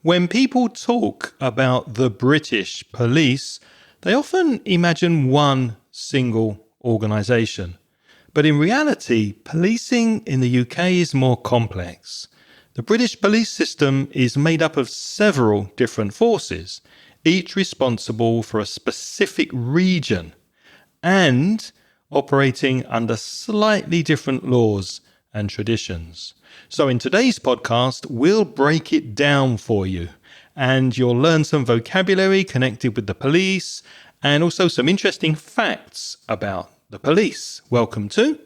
When people talk about the British police, they often imagine one single organisation. But in reality, policing in the UK is more complex. The British police system is made up of several different forces, each responsible for a specific region and operating under slightly different laws and traditions. So in today's podcast, we'll break it down for you, and you'll learn some vocabulary connected with the police and also some interesting facts about the police. Welcome to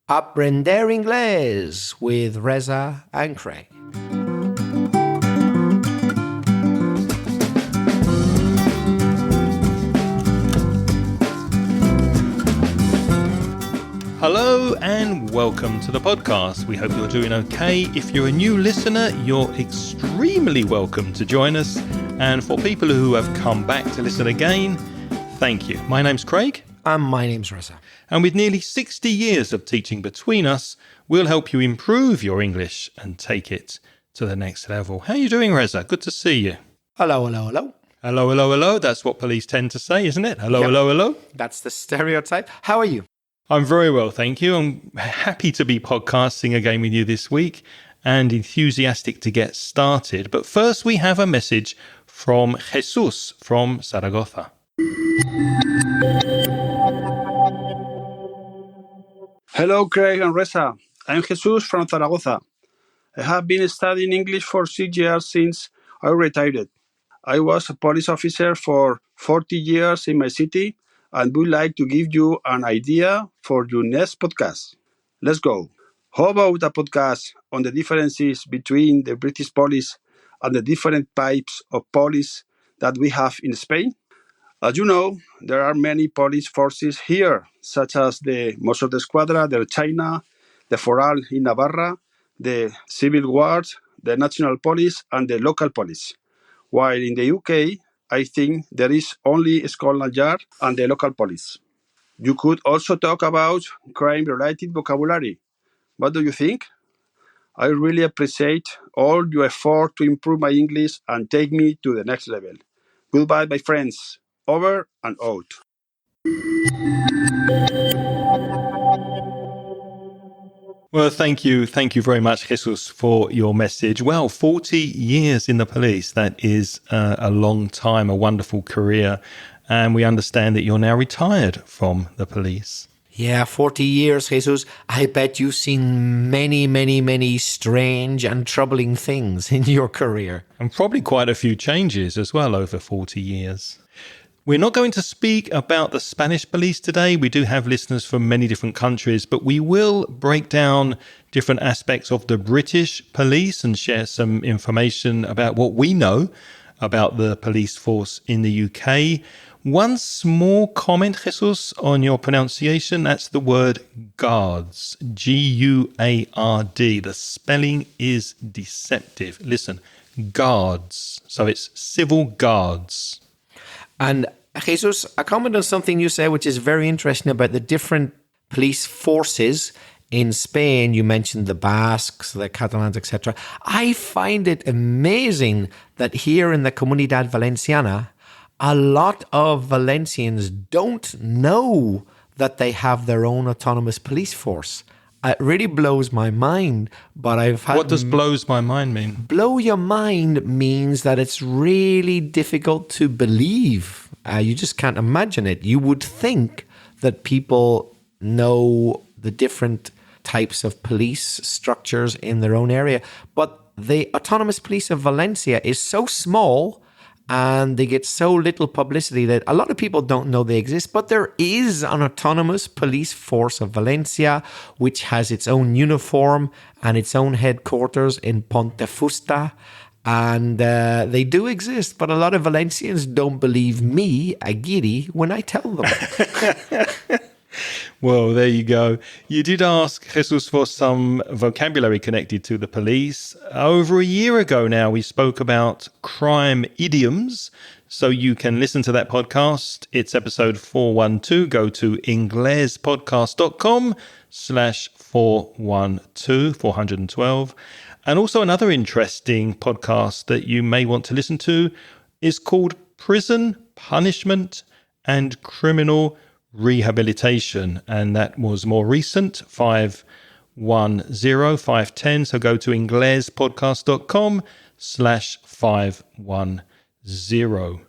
Aprender Inglés with Reza and Craig. Hello and welcome to the podcast. We hope you're doing okay. If you're a new listener, you're extremely welcome to join us. And for people who have come back to listen again, thank you. My name's Craig. And my name's Reza. And with nearly 60 years of teaching between us, we'll help you improve your English and take it to the next level. How are you doing, Reza? Good to see you. Hello, hello, hello. Hello, hello, hello. That's what police tend to say, isn't it? Hello, hello, hello. That's the stereotype. How are you? I'm very well, thank you. I'm happy to be podcasting again with you this week and enthusiastic to get started. But first, we have a message from Jesus from Zaragoza. Hello, Craig and Reza. I'm Jesus from Zaragoza. I have been studying English for 6 years since I retired. I was a police officer for 40 years in my city and would like to give you an idea for your next podcast. Let's go. How about a podcast on the differences between the British police and the different types of police that we have in Spain? As you know, there are many police forces here, such as the Mossos d'Esquadra de China, the Foral in Navarra, the Civil Guard, the National Police, and the local police. While in the UK, I think there is only Scotland Yard and the local police. You could also talk about crime-related vocabulary. What do you think? I really appreciate all your effort to improve my English and take me to the next level. Goodbye, my friends. Over and out. Well, thank you. Thank you very much, Jesus, for your message. Well, 40 years in the police, that is a long time, a wonderful career. And we understand that you're now retired from the police. Yeah, 40 years, Jesus. I bet you've seen many strange and troubling things in your career. And probably quite a few changes as well over 40 years. We're not going to speak about the Spanish police today. We do have listeners from many different countries, but we will break down different aspects of the British police and share some information about what we know about the police force in the UK. One small comment, Jesus, on your pronunciation. That's the word guards, G-U-A-R-D. The spelling is deceptive. Listen, guards. So it's civil guards. And Jesus, a comment on something you said, which is very interesting about the different police forces in Spain. You mentioned the Basques, the Catalans, etc. I find it amazing that here in the Comunidad Valenciana, a lot of Valencians don't know that they have their own autonomous police force. It really blows my mind, but I've had... What does blows my mind mean? Blow your mind means that it's really difficult to believe. You just can't imagine it. You would think that people know the different types of police structures in their own area, but the Autonomous Police of Valencia is so small and they get so little publicity that a lot of people don't know they exist. But there is an autonomous police force of Valencia, which has its own uniform and its own headquarters in Pontefusta. And they do exist, but a lot of Valencians don't believe me, Aguirre, when I tell them. Well, there you go. You did ask, Jesus, for some vocabulary connected to the police. Over a year ago now, we spoke about crime idioms. So you can listen to that podcast. It's episode 412. Go to inglespodcast.com/412. And also another interesting podcast that you may want to listen to is called Prison Punishment and Criminal Rehabilitation. And that was more recent, 510. So go to inglespodcast.com/510.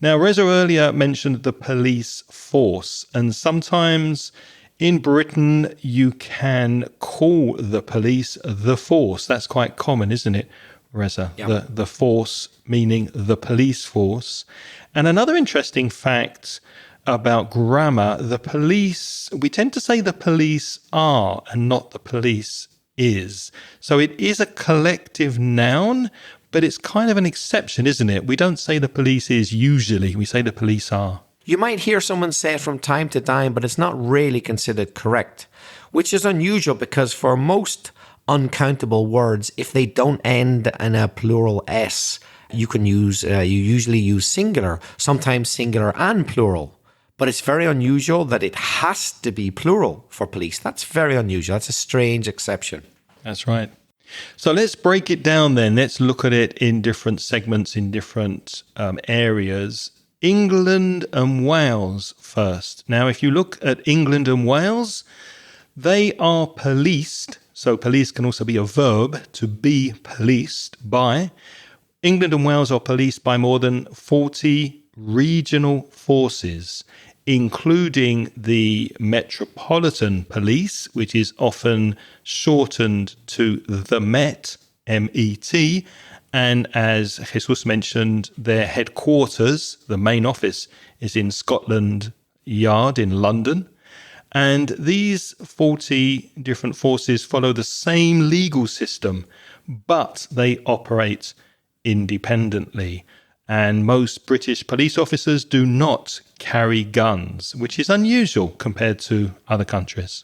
Now, Reza earlier mentioned the police force, and sometimes in Britain you can call the police the force. That's quite common, isn't it, Reza? Yeah. The force meaning the police force. And another interesting fact about grammar, the police, we tend to say the police are and not the police is. So it is a collective noun, but it's kind of an exception, isn't it? We don't say the police is usually, we say the police are. You might hear someone say it from time to time, but it's not really considered correct, which is unusual because for most uncountable words, if they don't end in a plural S, you usually use singular, sometimes singular and plural. But it's very unusual that it has to be plural for police. That's very unusual. That's a strange exception. That's right. So let's break it down then. Let's look at it in different segments, in different areas. England and Wales first. Now, if you look at England and Wales, they are policed. So police can also be a verb, to be policed by. England and Wales are policed by more than 40 regional forces, including the Metropolitan Police, which is often shortened to the Met, M-E-T, and as Jesus mentioned, their headquarters, the main office, is in Scotland Yard in London. And these 40 different forces follow the same legal system, but they operate independently. And most British police officers do not carry guns, which is unusual compared to other countries.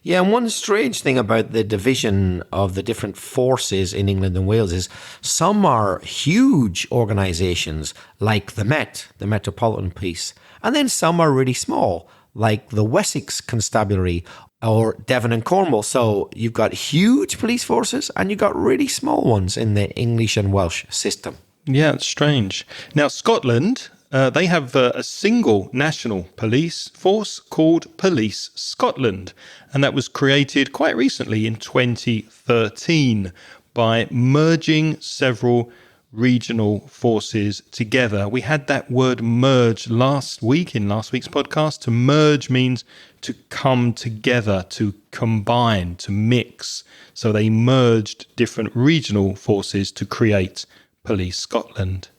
Yeah, and one strange thing about the division of the different forces in England and Wales is some are huge organisations like the Met, the Metropolitan Police, and then some are really small, like the Wessex Constabulary or Devon and Cornwall. So you've got huge police forces and you've got really small ones in the English and Welsh system. Yeah, it's strange. Now, Scotland, they have a single national police force called Police Scotland. And that was created quite recently in 2013 by merging several regional forces together. We had that word merge last week in last week's podcast. To merge means to come together, to combine, to mix. So they merged different regional forces to create Police Scotland.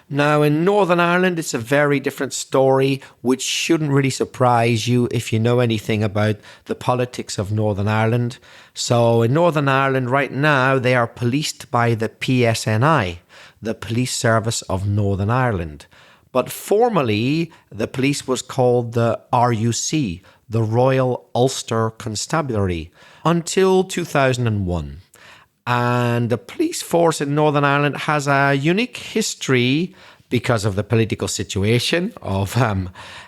Now, in Northern Ireland, it's a very different story, which shouldn't really surprise you if you know anything about the politics of Northern Ireland. So in Northern Ireland right now, they are policed by the PSNI, the Police Service of Northern Ireland. But formally, the police was called the RUC, the Royal Ulster Constabulary, until 2001. And the police force in Northern Ireland has a unique history because of the political situation of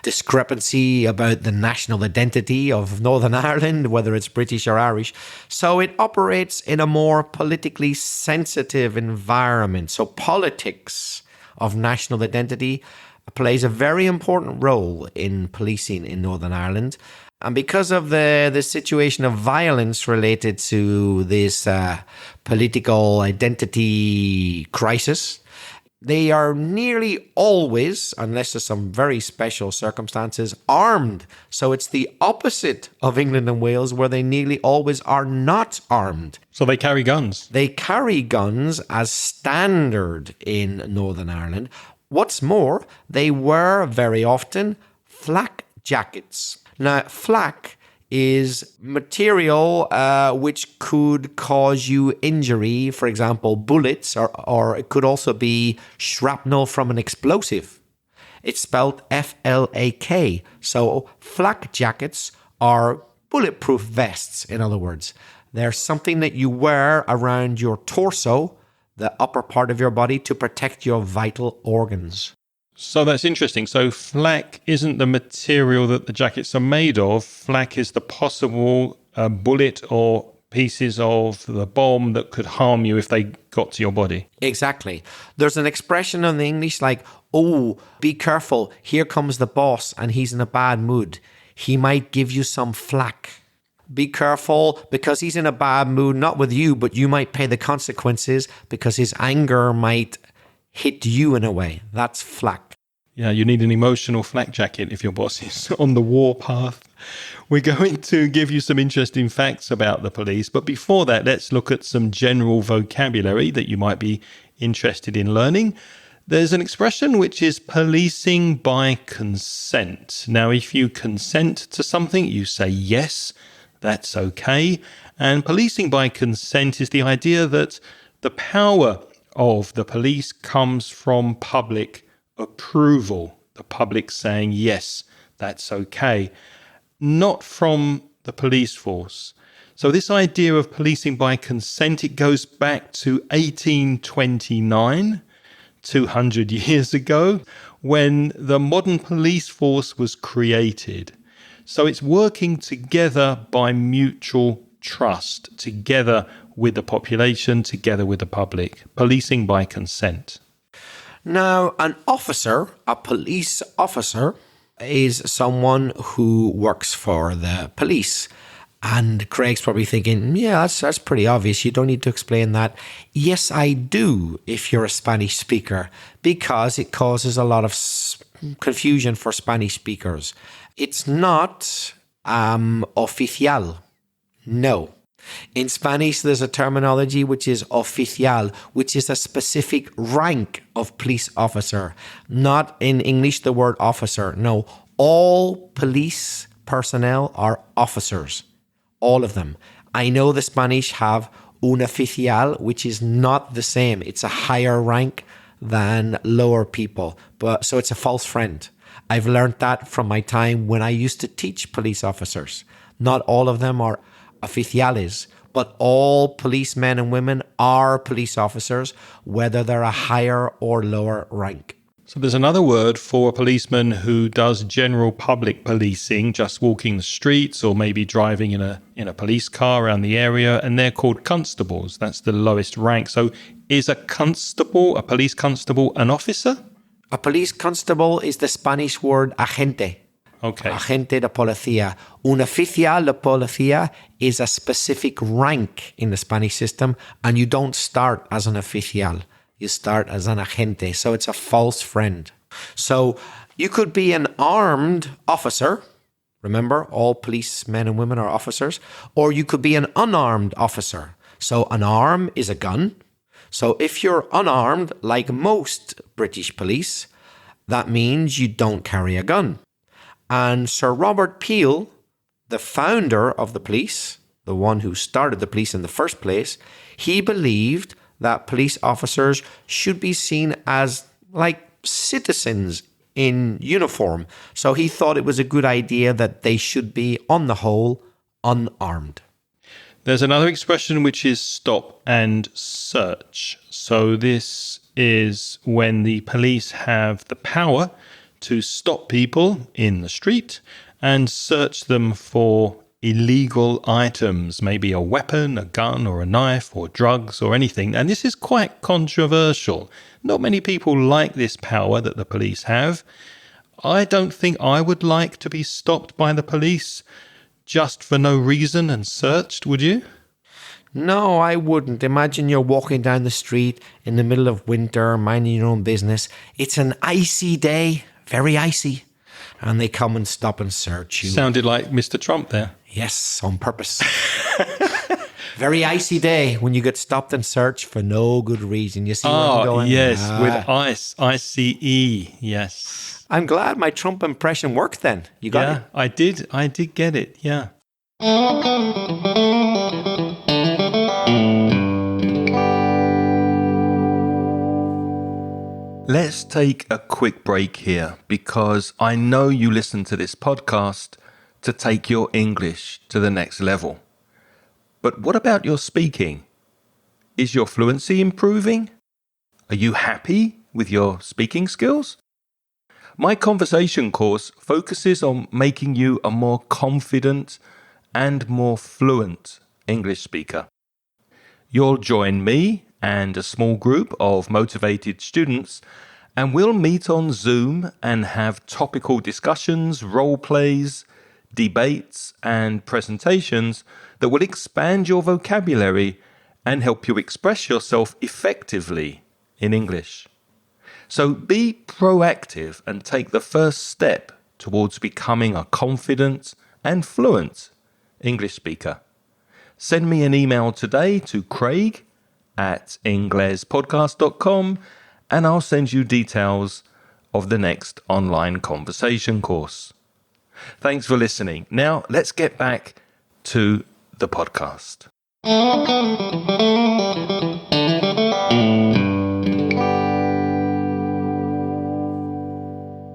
discrepancy about the national identity of Northern Ireland, whether it's British or Irish. So it operates in a more politically sensitive environment. So politics of national identity plays a very important role in policing in Northern Ireland. And because of the situation of violence related to this political identity crisis, they are nearly always, unless there's some very special circumstances, armed. So it's the opposite of England and Wales, where they nearly always are not armed. So they carry guns. They carry guns as standard in Northern Ireland. What's more, they wear very often flak jackets. Now, flak is material which could cause you injury, for example, bullets, or it could also be shrapnel from an explosive. It's spelled F-L-A-K. So flak jackets are bulletproof vests, in other words. They're something that you wear around your torso, the upper part of your body, to protect your vital organs. So that's interesting. So flak isn't the material that the jackets are made of. Flak is the possible bullet or pieces of the bomb that could harm you if they got to your body. Exactly. There's an expression in the English like, oh, be careful. Here comes the boss and he's in a bad mood. He might give you some flack. Be careful because he's in a bad mood, not with you, but you might pay the consequences because his anger might hit you in a way. That's flack. Yeah, you need an emotional flak jacket if your boss is on the war path. We're going to give you some interesting facts about the police, but before that, let's look at some general vocabulary that you might be interested in learning. There's an expression which is policing by consent. Now, if you consent to something, you say yes, that's okay. And policing by consent is the idea that the power of the police comes from public approval, the public saying, yes, that's okay, not from the police force. So this idea of policing by consent, it goes back to 1829, 200 years ago, when the modern police force was created. So it's working together by mutual trust, together with the population, together with the public, policing by consent. Now, an officer, a police officer, is someone who works for the police. And Craig's probably thinking, yeah, that's pretty obvious. You don't need to explain that. Yes, I do, if you're a Spanish speaker, because it causes a lot of confusion for Spanish speakers. It's not oficial. No. In Spanish, there's a terminology which is oficial, which is a specific rank of police officer. Not in English, the word officer. No, all police personnel are officers. All of them. I know the Spanish have un oficial, which is not the same. It's a higher rank than lower people. So it's a false friend. I've learned that from my time when I used to teach police officers. Not all of them are oficiales, but all policemen and women are police officers, whether they're a higher or lower rank. So there's another word for a policeman who does general public policing, just walking the streets or maybe driving in a police car around the area, and they're called constables. That's the lowest rank. So is a police constable, an officer? A police constable is the Spanish word agente. Okay. Agente de policía. Un oficial de policía is a specific rank in the Spanish system, and you don't start as an oficial. You start as an agente, so it's a false friend. So you could be an armed officer. Remember, all policemen and women are officers. Or you could be an unarmed officer. So an arm is a gun. So if you're unarmed, like most British police, that means you don't carry a gun. And Sir Robert Peel, the founder of the police, the one who started the police in the first place, he believed that police officers should be seen as like citizens in uniform. So he thought it was a good idea that they should be, on the whole, unarmed. There's another expression which is stop and search. So this is when the police have the power to stop people in the street and search them for illegal items, maybe a weapon, a gun or a knife or drugs or anything. And this is quite controversial. Not many people like this power that the police have. I don't think I would like to be stopped by the police just for no reason and searched, would you? No, I wouldn't. Imagine you're walking down the street in the middle of winter, minding your own business. It's an icy day, very icy. And they come and stop and search you. Sounded like Mr. Trump there. Yes, on purpose. Very icy day when you get stopped and searched for no good reason. You see where I'm going? Yes, with ice, ICE, yes. I'm glad my Trump impression worked then. You got it? I did get it, yeah. Let's take a quick break here because I know you listen to this podcast to take your English to the next level. But what about your speaking? Is your fluency improving? Are you happy with your speaking skills? My conversation course focuses on making you a more confident and more fluent English speaker. You'll join me and a small group of motivated students, and we'll meet on Zoom and have topical discussions, role plays, debates, and presentations that will expand your vocabulary and help you express yourself effectively in English. So be proactive and take the first step towards becoming a confident and fluent English speaker. Send me an email today to craig@inglespodcast.com and I'll send you details of the next online conversation course. Thanks for listening. Now let's get back to the podcast.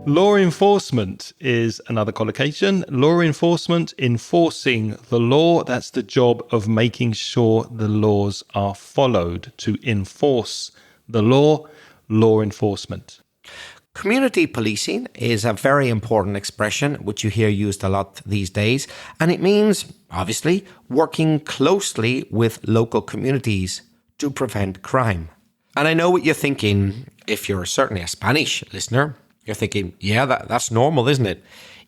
Law enforcement is another collocation. Law enforcement, enforcing the law. That's the job of making sure the laws are followed. To enforce the law, law enforcement. Community policing is a very important expression which you hear used a lot these days, and it means, obviously, working closely with local communities to prevent crime. And I know what you're thinking, if you're certainly a Spanish listener, you're thinking, yeah, that's normal, isn't it?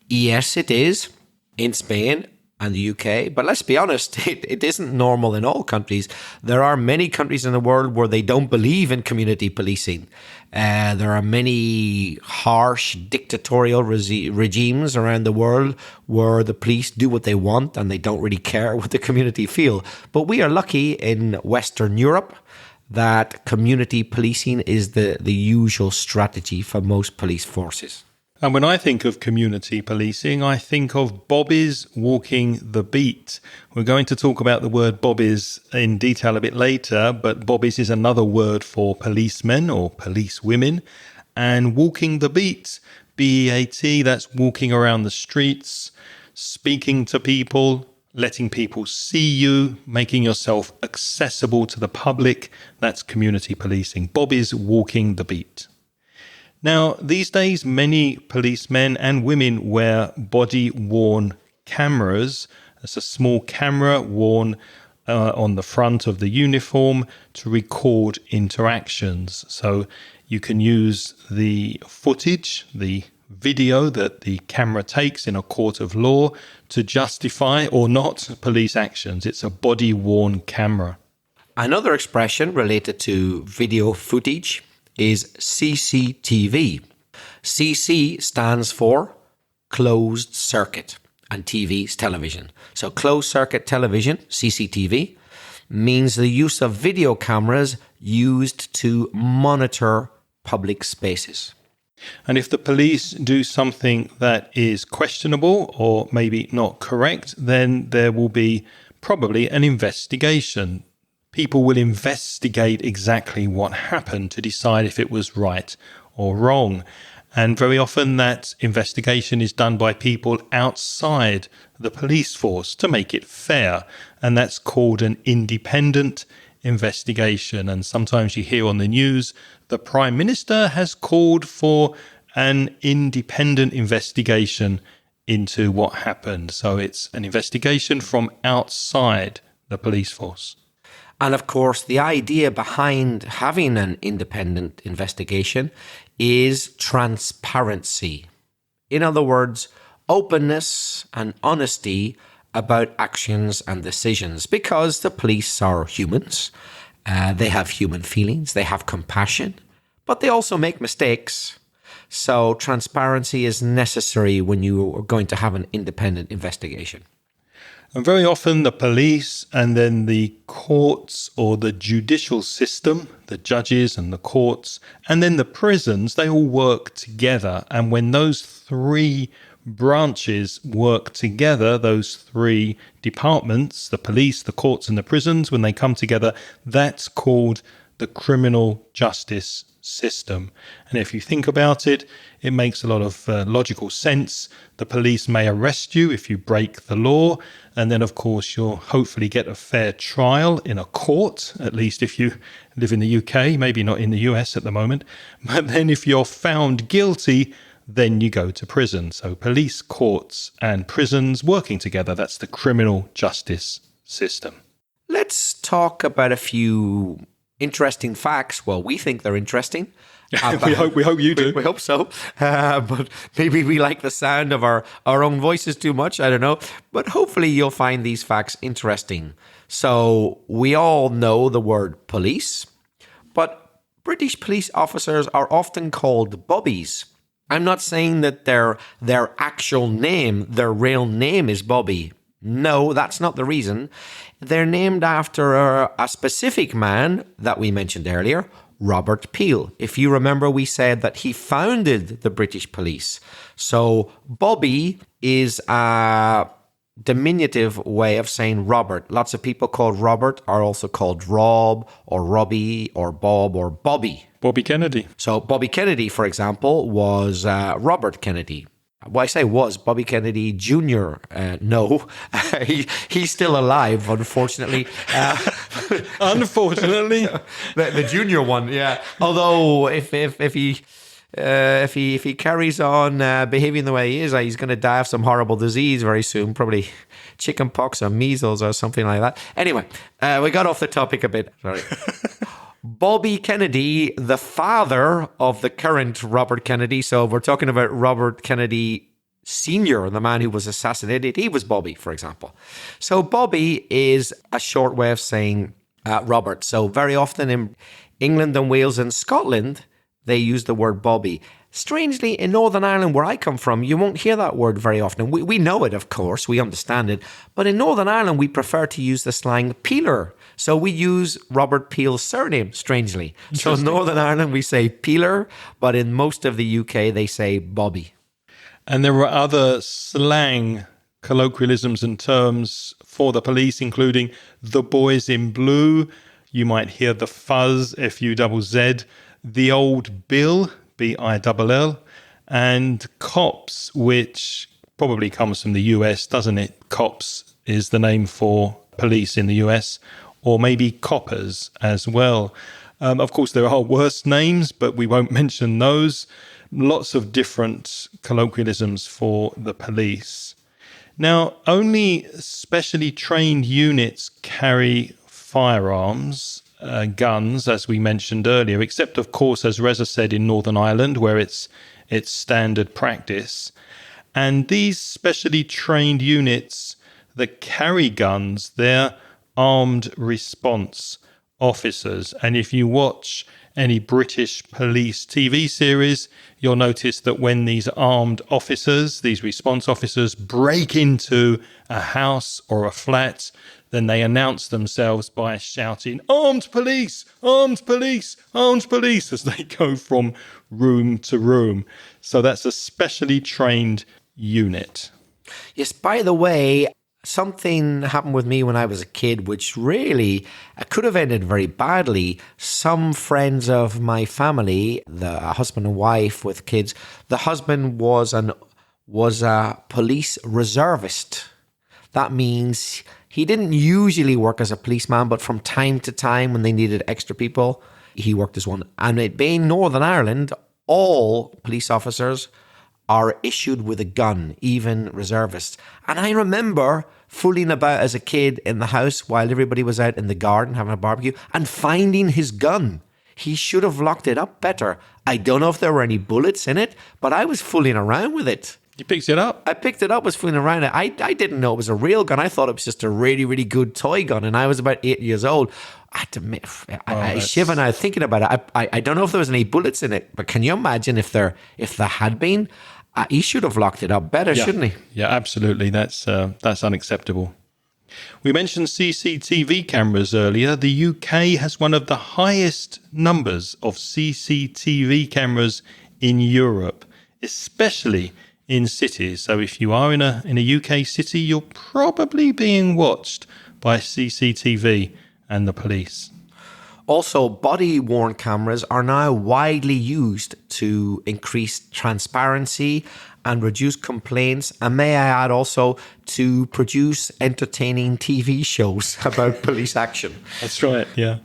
Yes, it is in Spain and the UK, but let's be honest, it isn't normal in all countries. There are many countries in the world where they don't believe in community policing. There are many harsh dictatorial regimes around the world where the police do what they want and they don't really care what the community feel. But we are lucky in Western Europe that community policing is the usual strategy for most police forces. And when I think of community policing, I think of bobbies walking the beat. We're going to talk about the word bobbies in detail a bit later, but bobbies is another word for policemen or policewomen. And walking the beat, B-E-A-T, that's walking around the streets, speaking to people, letting people see you, making yourself accessible to the public. That's community policing. Bobbies walking the beat. Now, these days, many policemen and women wear body-worn cameras. It's a small camera worn on the front of the uniform to record interactions. So you can use the footage, the video that the camera takes in a court of law to justify or not police actions. It's a body-worn camera. Another expression related to video footage is CCTV. CC stands for closed circuit and TV is television. So closed circuit television, CCTV, means the use of video cameras used to monitor public spaces. And if the police do something that is questionable or maybe not correct, then there will be probably an investigation. People will investigate exactly what happened to decide if it was right or wrong. And very often that investigation is done by people outside the police force to make it fair. And that's called an independent investigation. And sometimes you hear on the news, the Prime Minister has called for an independent investigation into what happened. So it's an investigation from outside the police force. And of course, the idea behind having an independent investigation is transparency. In other words, openness and honesty about actions and decisions, because the police are humans. They have human feelings, they have compassion, but they also make mistakes. So transparency is necessary when you are going to have an independent investigation. And very often the police and then the courts or the judicial system, the judges and the courts, and then the prisons, they all work together. And when those three branches work together, those three departments, the police, the courts and the prisons, when they come together, that's called the criminal justice system. And if you think about it, it makes a lot of logical sense. The police may arrest you if you break the law. And then, of course, you'll hopefully get a fair trial in a court, at least if you live in the UK, maybe not in the US at the moment. But then if you're found guilty, then you go to prison. So police, courts and prisons working together, that's the criminal justice system. let's talk about a few interesting facts. Well, we think they're interesting. We hope you do. We hope so. But maybe we like the sound of our own voices too much. I don't know. But hopefully you'll find these facts interesting. So we all know the word police, but British police officers are often called bobbies. I'm not saying that their actual name, their real name is Bobby. No, that's not the reason. They're named after a specific man that we mentioned earlier, Robert Peel. If you remember, we said that he founded the British police. So Bobby is a diminutive way of saying Robert. Lots of people called Robert are also called Rob or Robbie or Bob or Bobby. Bobby Kennedy. So Bobby Kennedy, for example, was Robert Kennedy. Well, I say was Bobby Kennedy Jr. No, he's still alive, unfortunately. Unfortunately, the junior one, yeah. Although if he carries on behaving the way he is, he's going to die of some horrible disease very soon, probably chickenpox or measles or something like that. Anyway, we got off the topic a bit. Sorry. Bobby Kennedy, the father of the current Robert Kennedy. So we're talking about Robert Kennedy Sr., the man who was assassinated. He was Bobby, for example. So Bobby is a short way of saying Robert. So very often in England and Wales and Scotland, they use the word Bobby. Strangely, in Northern Ireland, where I come from, you won't hear that word very often. We know it, of course. We understand it. But in Northern Ireland, we prefer to use the slang peeler. So we use Robert Peel's surname, strangely. So in Northern Ireland, we say peeler, but in most of the UK, they say Bobby. And there are other slang colloquialisms and terms for the police, including the boys in blue. You might hear the fuzz, F-U-Z-Z, the old Bill, B-I-L-L, and cops, which probably comes from the US, doesn't it? Cops is the name for police in the US, or maybe coppers as well. Of course, there are worse names, but we won't mention those. Lots of different colloquialisms for the police. Now, only specially trained units carry firearms, guns, as we mentioned earlier, except, of course, as Reza said, in Northern Ireland, where it's standard practice. And these specially trained units that carry guns, they're armed response officers. And if you watch any British police TV series, you'll notice that when these armed officers, these response officers, break into a house or a flat, then they announce themselves by shouting, "Armed police! Armed police! Armed police!" as they go from room to room. So that's a specially trained unit. Yes, by the way, something happened with me when I was a kid, which really could have ended very badly. Some friends of my family, the husband and wife with kids, the husband was a police reservist. That means he didn't usually work as a policeman, but from time to time when they needed extra people, he worked as one. And it being Northern Ireland, all police officers are issued with a gun, even reservists. And I remember fooling about as a kid in the house while everybody was out in the garden having a barbecue and finding his gun. He should have locked it up better. I don't know if there were any bullets in it, but I was fooling around with it. You picked it up? I picked it up, was fooling around. I didn't know it was a real gun. I thought it was just a really, really good toy gun. And I was about 8 years old. I had to admit, I shiver now thinking about it. I don't know if there was any bullets in it, but can you imagine if there had been? He should have locked it up better, shouldn't he? Yeah, absolutely. That's unacceptable. We mentioned CCTV cameras earlier. The UK has one of the highest numbers of CCTV cameras in Europe, especially in cities. So if you are in a UK city, you're probably being watched by CCTV and the police. Also, body-worn cameras are now widely used to increase transparency and reduce complaints, and may I add also to produce entertaining TV shows about police action. That's right, yeah.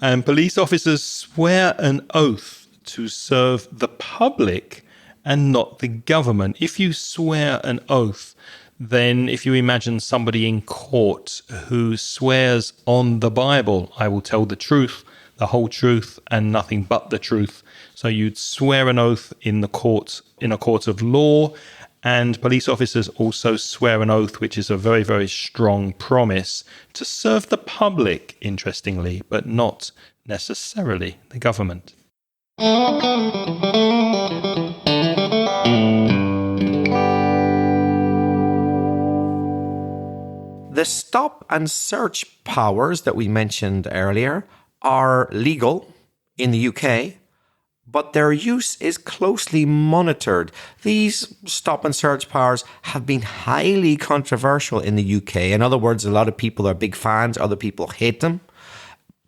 And police officers swear an oath to serve the public and not the government. If you swear an oath, then if you imagine somebody in court who swears on the Bible, I will tell the truth, the whole truth, and nothing but the truth. So you'd swear an oath in a court of law, and police officers also swear an oath, which is a very, very strong promise to serve the public, interestingly, but not necessarily the government. The stop and search powers that we mentioned earlier are legal in the UK, but their use is closely monitored. These stop and search powers have been highly controversial in the UK. In other words, a lot of people are big fans, other people hate them.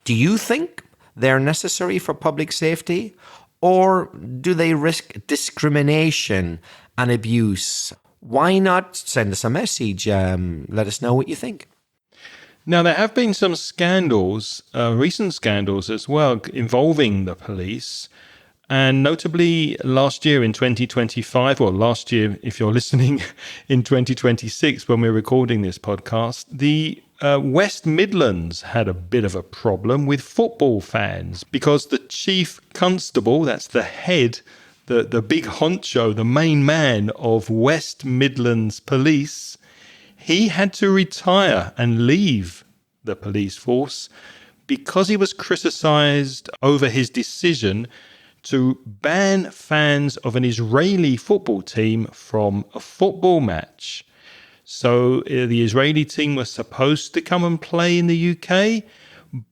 Do you think they're necessary for public safety, or do they risk discrimination and abuse? Why not send us a message? Let us know what you think. Now, there have been some scandals, recent scandals as well, involving the police. And notably, last year in 2025, or last year, if you're listening, in 2026, when we're recording this podcast, the West Midlands had a bit of a problem with football fans because the chief constable, that's the head, the big honcho, the main man of West Midlands Police, he had to retire and leave the police force because he was criticised over his decision to ban fans of an Israeli football team from a football match. So the Israeli team was supposed to come and play in the UK,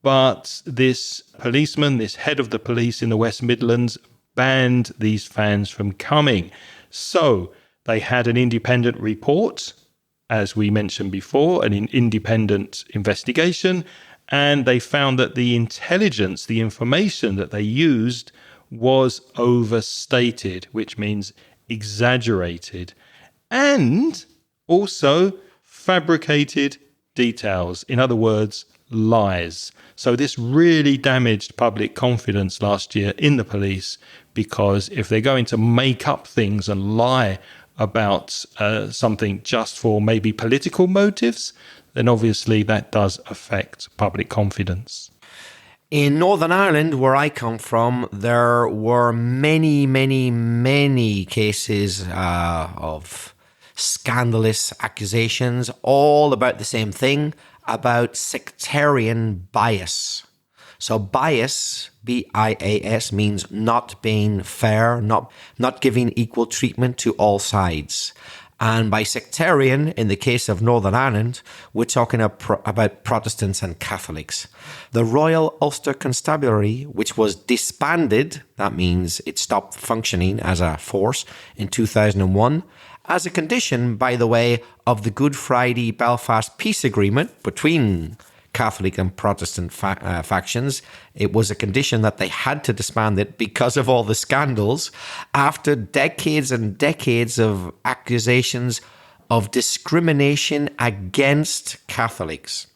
but this policeman, this head of the police in the West Midlands, banned these fans from coming. So they had an independent report, as we mentioned before, an independent investigation, and they found that the intelligence, the information that they used was overstated, which means exaggerated, and also fabricated details. In other words, lies. So this really damaged public confidence last year in the police, because if they're going to make up things and lie about something just for maybe political motives, then obviously that does affect public confidence. In Northern Ireland, where I come from, there were many, many, many cases of scandalous accusations, all about the same thing, about sectarian bias. So bias, B-I-A-S, means not being fair, not giving equal treatment to all sides. And by sectarian, in the case of Northern Ireland, we're talking about Protestants and Catholics. The Royal Ulster Constabulary, which was disbanded, that means it stopped functioning as a force in 2001, as a condition, by the way, of the Good Friday Belfast Peace Agreement between Catholic and Protestant factions. It was a condition that they had to disband it because of all the scandals after decades and decades of accusations of discrimination against Catholics.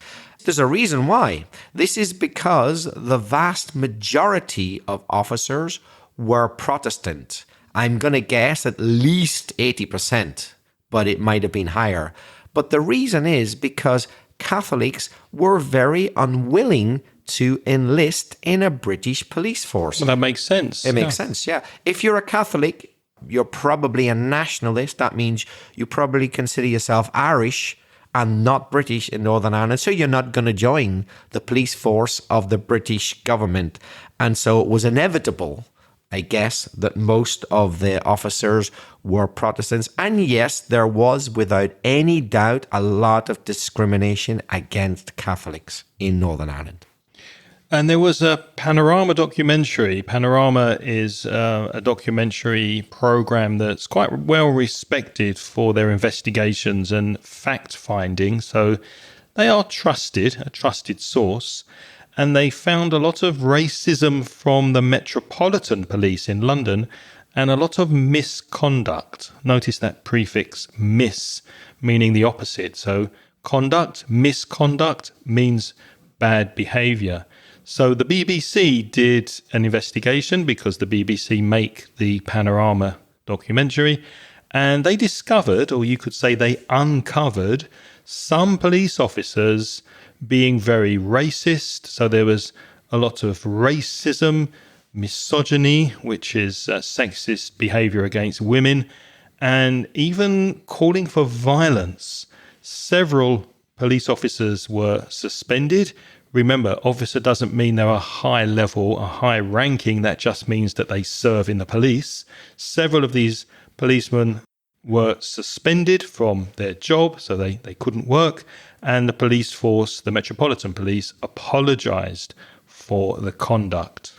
There's a reason why. This is because the vast majority of officers were Protestant. I'm going to guess at least 80%, but it might have been higher. But the reason is because Catholics were very unwilling to enlist in a British police force. Well, that makes sense. It makes sense, yeah. If you're a Catholic, you're probably a nationalist. That means you probably consider yourself Irish and not British in Northern Ireland. So you're not going to join the police force of the British government. And so it was inevitable, I guess, that most of the officers were Protestants. And yes, there was, without any doubt, a lot of discrimination against Catholics in Northern Ireland. And there was a Panorama documentary. Panorama is a documentary program that's quite well respected for their investigations and fact-finding. So they are a trusted source. And they found a lot of racism from the Metropolitan Police in London and a lot of misconduct. Notice that prefix mis, meaning the opposite. So conduct, misconduct means bad behaviour. So the BBC did an investigation because the BBC make the Panorama documentary, And they discovered, or you could say they uncovered, some police officers being very racist. So there was a lot of racism, misogyny, which is sexist behavior against women, and even calling for violence. Several police officers were suspended. Remember, officer doesn't mean they're a high level, a high ranking. That just means that they serve in the police. Several of these policemen were suspended from their job, so they couldn't work. And the police force, the Metropolitan Police, apologized for the conduct.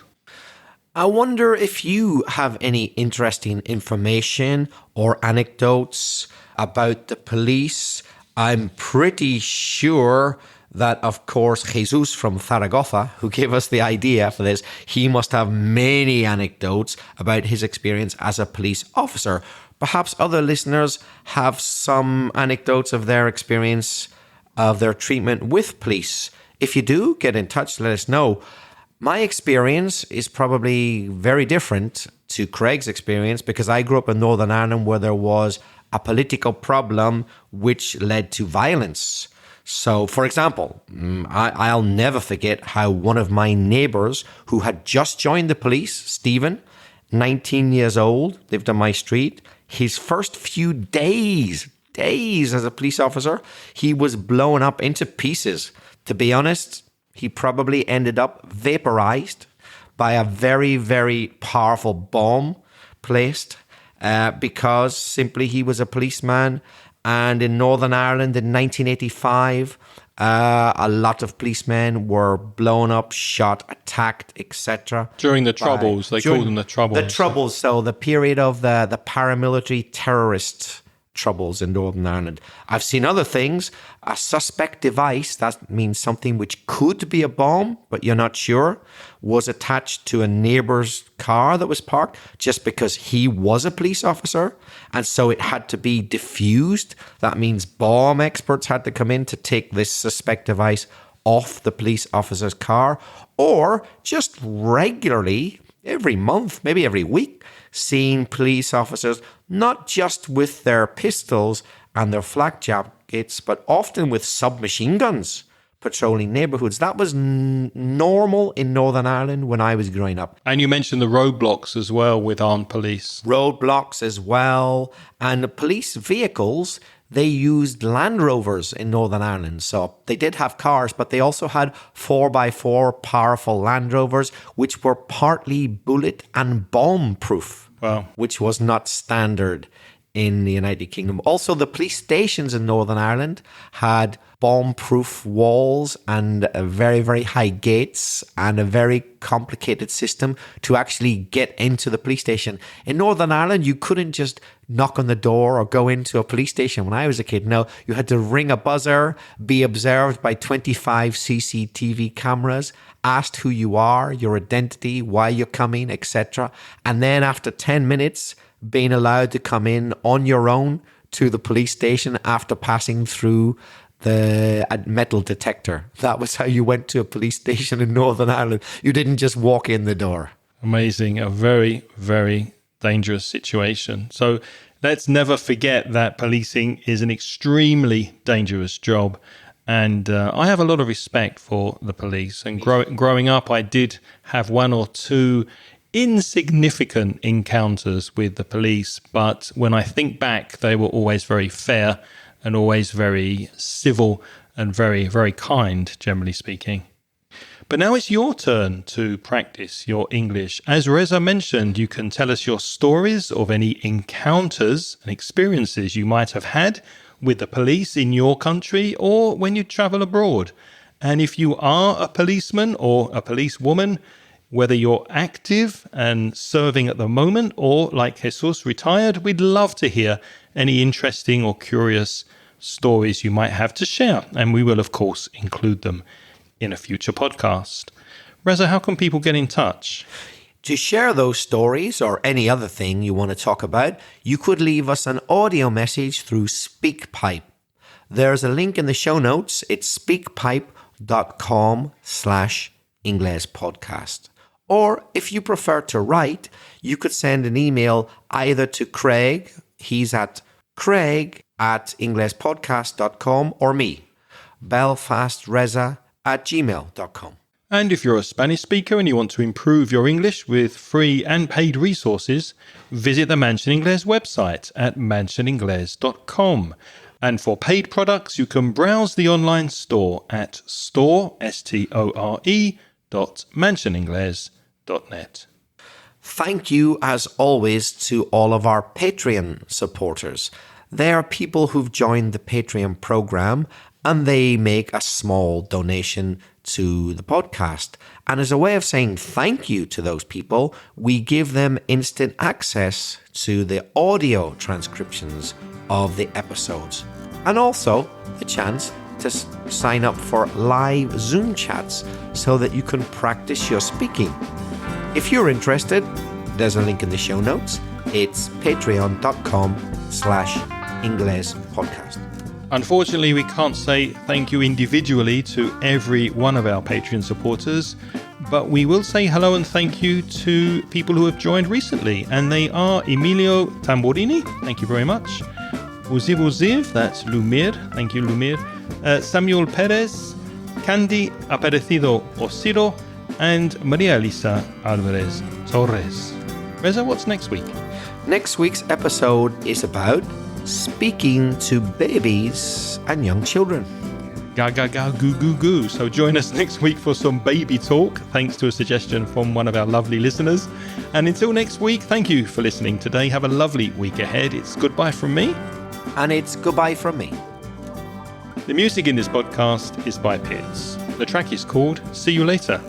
I wonder if you have any interesting information or anecdotes about the police. I'm pretty sure that, of course, Jesus from Zaragoza, who gave us the idea for this, he must have many anecdotes about his experience as a police officer. Perhaps other listeners have some anecdotes of their experience of their treatment with police. If you do, get in touch, let us know. My experience is probably very different to Craig's experience because I grew up in Northern Ireland where there was a political problem which led to violence. So, for example, I'll never forget how one of my neighbors who had just joined the police, Stephen, 19 years old, lived on my street, his first few days as a police officer, he was blown up into pieces. To be honest, he probably ended up vaporized by a very, very powerful bomb placed because simply he was a policeman. And in Northern Ireland in 1985, a lot of policemen were blown up, shot, attacked, etc. During the Troubles, they called them the Troubles. The Troubles, so the period of the paramilitary terrorist troubles in Northern Ireland. I've seen other things. A suspect device, that means something which could be a bomb, but you're not sure, was attached to a neighbour's car that was parked just because he was a police officer. And so it had to be diffused. That means bomb experts had to come in to take this suspect device off the police officer's car, or just regularly, every month, maybe every week, seeing police officers not just with their pistols and their flak jackets, but often with submachine guns patrolling neighbourhoods. That was normal in Northern Ireland when I was growing up. And you mentioned the roadblocks as well with armed police. Roadblocks as well. And the police vehicles, they used Land Rovers in Northern Ireland. So they did have cars, but they also had 4x4 powerful Land Rovers, which were partly bullet and bomb proof. Wow. Which was not standard in the United Kingdom. Also, the police stations in Northern Ireland had bomb-proof walls and very, very high gates and a very complicated system to actually get into the police station. In Northern Ireland, you couldn't just knock on the door or go into a police station when I was a kid. No, you had to ring a buzzer, be observed by 25 CCTV cameras, asked who you are, your identity, why you're coming, etc. And then after 10 minutes, being allowed to come in on your own to the police station after passing through the metal detector. That was how you went to a police station in Northern Ireland. You didn't just walk in the door. Amazing. A very, very dangerous situation. So let's never forget that policing is an extremely dangerous job. And I have a lot of respect for the police. And growing up, I did have one or two insignificant encounters with the police. But when I think back, they were always very fair and always very civil and very, very kind, generally speaking. But now it's your turn to practice your English. As Reza mentioned, you can tell us your stories of any encounters and experiences you might have had with the police in your country or when you travel abroad. And if you are a policeman or a policewoman, whether you're active and serving at the moment or, like Jesus, retired, we'd love to hear any interesting or curious stories you might have to share. And we will, of course, include them in a future podcast. Reza, how can people get in touch? To share those stories or any other thing you want to talk about, you could leave us an audio message through SpeakPipe. There's a link in the show notes. It's speakpipe.com/Inglespodcast. Or if you prefer to write, you could send an email either to Craig he's at craig@inglespodcast.com or me, belfastreza@gmail.com. And if you're a Spanish speaker and you want to improve your English with free and paid resources, visit the Mansion Ingles website at mansioningles.com. And for paid products, you can browse the online store at store.mansioningles.net. Thank you, as always, to all of our Patreon supporters. They are people who've joined the Patreon program and they make a small donation to the podcast. And as a way of saying thank you to those people, we give them instant access to the audio transcriptions of the episodes and also the chance to sign up for live Zoom chats so that you can practice your speaking. If you're interested, there's a link in the show notes. It's patreon.com/Ingles podcast. Unfortunately, we can't say thank you individually to every one of our Patreon supporters, but we will say hello and thank you to people who have joined recently, and they are Emilio Tamborini, thank you very much, Uziv, that's Lumir, thank you Lumir, Samuel Perez, Candy Aparecido Osiro, and Maria Elisa Alvarez Torres. Reza, what's next week? Next week's episode is about speaking to babies and young children. Ga ga ga goo goo goo. So join us next week for some baby talk, thanks to a suggestion from one of our lovely listeners. And until next week, thank you for listening today. Have a lovely week ahead. It's goodbye from me. And it's goodbye from me. The music in this podcast is by Pitts. The track is called See You Later.